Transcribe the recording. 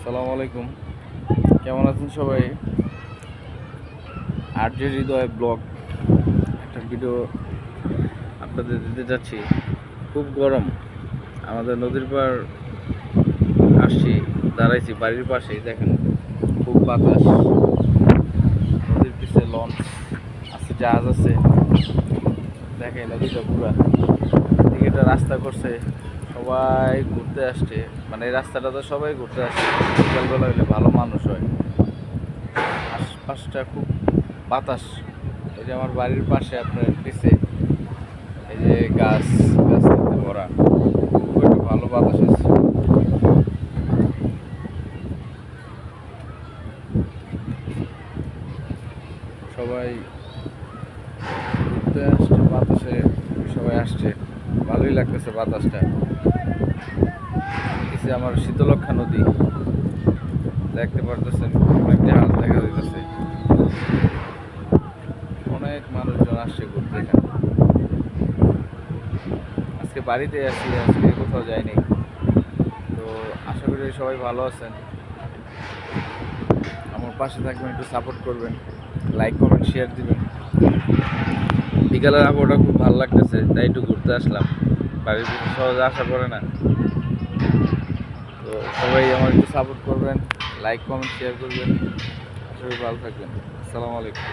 আসসালামু আলাইকুম। কেমন আছেন সবাই? আরজে হৃদয় ব্লগ একটা ভিডিও আপনাদের দিতে যাচ্ছি। খুব গরম, আমাদের নদীর পাড় আসছি, দাঁড়াইছি বাড়ির পাশেই। দেখেন খুব বাতাস, নদীর পিছে লঞ্চ আছে, জাহাজ আছে। দেখেন নদীটা পুরা, এদিকে একটা রাস্তা করছে, সবাই ঘুরতে আসছে। মানে এই রাস্তাটাতে সবাই ঘুরতে আসছে, বিকালবেলা হইলে ভালো মানুষ হয়। আশপাশটা খুব বাতাস। এই যে আমার বাড়ির পাশে আপনার পিছে এই যে গাছ গাছটাতে ভরা, খুব একটা ভালো বাতাস আছে। সবাই ঘুরতে আসছে বাতাসে, সবাই আসছে, ভালোই লাগতেছে বাতাসটা। পিছে আমার শীতলক্ষা নদী দেখতে পারতেছেন, অনেক জাহাজ দেখা যাইতেছে, অনেক মানুষজন আসছে ঘুরতে এখানে। আজকে বাড়িতে আছি, আজকে কোথাও যাইনি। তো আশা করি সবাই ভালো আছেন, আমার পাশে থাকবেন, একটু সাপোর্ট করবেন, লাইক কমেন্ট শেয়ার দিবেন। বিকালের আবহাওয়াটা খুব ভালো লাগতেছে, তাই একটু ঘুরতে আসলাম। বাড়ির পিছনে সহজে আসা পড়ে না। তো সবাই আমার একটু সাপোর্ট করবেন, লাইক কমেন্ট শেয়ার করবেন। সবাই ভালো থাকবেন। আসসালামু আলাইকুম।